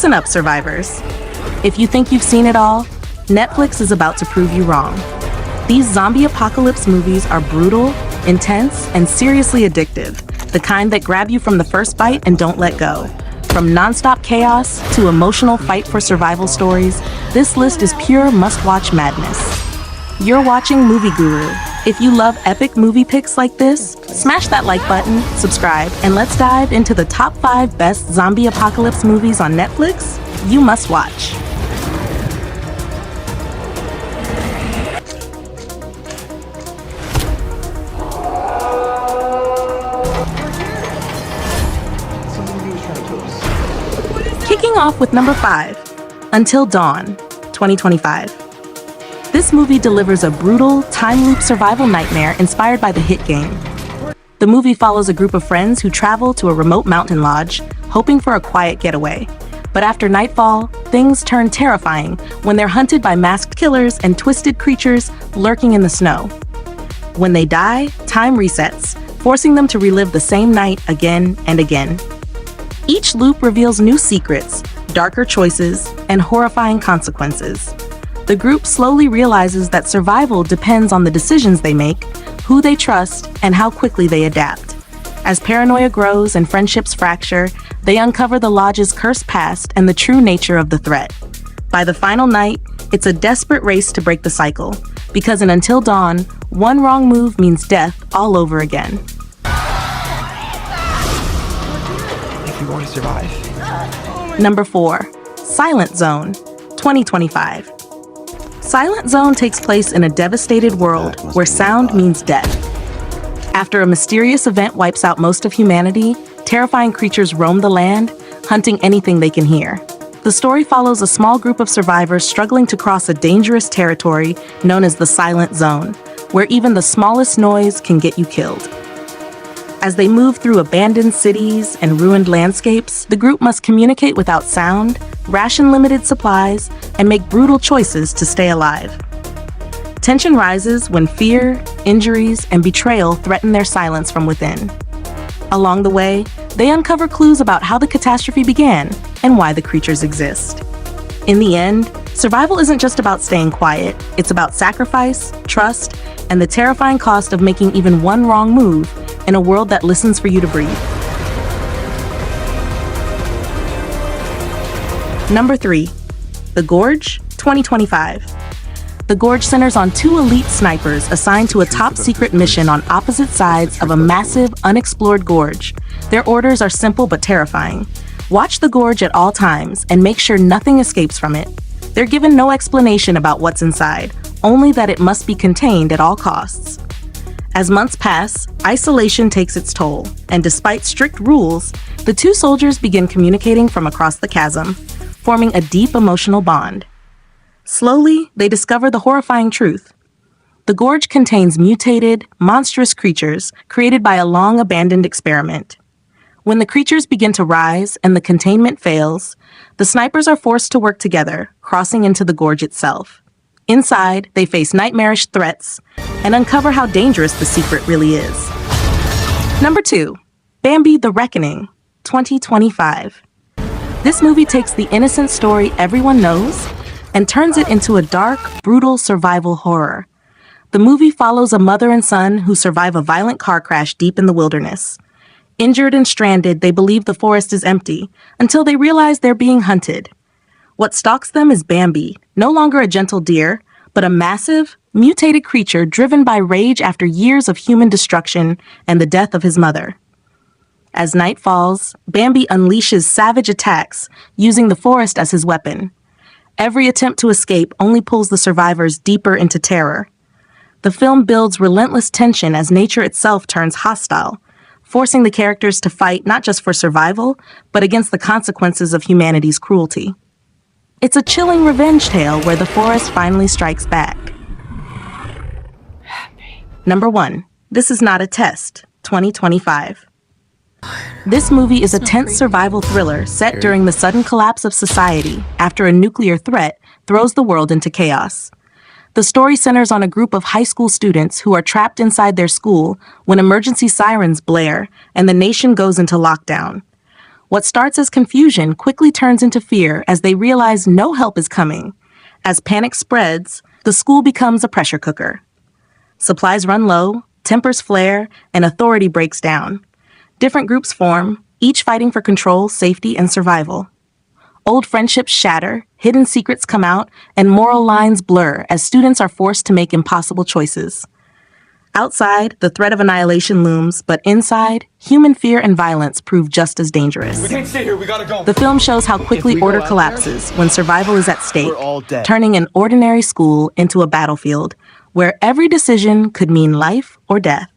Listen up, survivors. If you think you've seen it all, Netflix is about to prove you wrong. These zombie apocalypse movies are brutal, intense, and seriously addictive, the kind that grab you from the first bite and don't let go. From nonstop chaos to emotional fight for survival stories, this list is pure must-watch madness. You're watching Movie Guru. If you love epic movie picks like this, smash that like button, subscribe, and let's dive into the top 5 best zombie apocalypse movies on Netflix you must watch. Kicking off with number 5, Until Dawn, 2025. This movie delivers a brutal, time-loop survival nightmare inspired by the hit game. The movie follows a group of friends who travel to a remote mountain lodge, hoping for a quiet getaway. But after nightfall, things turn terrifying when they're hunted by masked killers and twisted creatures lurking in the snow. When they die, time resets, forcing them to relive the same night again and again. Each loop reveals new secrets, darker choices, and horrifying consequences. The group slowly realizes that survival depends on the decisions they make, who they trust, and how quickly they adapt. As paranoia grows and friendships fracture, they uncover the lodge's cursed past and the true nature of the threat. By the final night, it's a desperate race to break the cycle, because in Until Dawn, one wrong move means death all over again. If you want to survive. Number 4, Silent Zone, 2025. Silent Zone takes place in a devastated world where sound means death. After a mysterious event wipes out most of humanity, terrifying creatures roam the land, hunting anything they can hear. The story follows a small group of survivors struggling to cross a dangerous territory known as the Silent Zone, where even the smallest noise can get you killed. As they move through abandoned cities and ruined landscapes, the group must communicate without sound, ration limited supplies, and make brutal choices to stay alive. Tension rises when fear, injuries, and betrayal threaten their silence from within. Along the way, they uncover clues about how the catastrophe began and why the creatures exist. In the end, survival isn't just about staying quiet, it's about sacrifice, trust, and the terrifying cost of making even one wrong move in a world that listens for you to breathe. Number 3, The Gorge, 2025. The Gorge centers on 2 elite snipers assigned to a top-secret mission on opposite sides of a massive, unexplored gorge. Their orders are simple but terrifying. Watch the gorge at all times and make sure nothing escapes from it. They're given no explanation about what's inside, only that it must be contained at all costs. As months pass, isolation takes its toll, and despite strict rules, the 2 soldiers begin communicating from across the chasm, forming a deep emotional bond. Slowly, they discover the horrifying truth. The gorge contains mutated, monstrous creatures created by a long-abandoned experiment. When the creatures begin to rise and the containment fails, the snipers are forced to work together, crossing into the gorge itself. Inside, they face nightmarish threats and uncover how dangerous the secret really is. Number 2, Bambi the Reckoning, 2025. This movie takes the innocent story everyone knows and turns it into a dark, brutal survival horror. The movie follows a mother and son who survive a violent car crash deep in the wilderness. Injured and stranded, they believe the forest is empty until they realize they're being hunted. What stalks them is Bambi, no longer a gentle deer, but a massive, mutated creature driven by rage after years of human destruction and the death of his mother. As night falls, Bambi unleashes savage attacks, using the forest as his weapon. Every attempt to escape only pulls the survivors deeper into terror. The film builds relentless tension as nature itself turns hostile, forcing the characters to fight not just for survival, but against the consequences of humanity's cruelty. It's a chilling revenge tale where the forest finally strikes back. Number 1, This Is Not a Test, 2025. This movie is a tense survival thriller set during the sudden collapse of society after a nuclear threat throws the world into chaos. The story centers on a group of high school students who are trapped inside their school when emergency sirens blare and the nation goes into lockdown. What starts as confusion quickly turns into fear as they realize no help is coming. As panic spreads, the school becomes a pressure cooker. Supplies run low, tempers flare, and authority breaks down. Different groups form, each fighting for control, safety, and survival. Old friendships shatter, hidden secrets come out, and moral lines blur as students are forced to make impossible choices. Outside, the threat of annihilation looms, but inside, human fear and violence prove just as dangerous. We can't stay here, we gotta go. The film shows how quickly order collapses when survival is at stake, we're all dead. turning an ordinary school into a battlefield where every decision could mean life or death.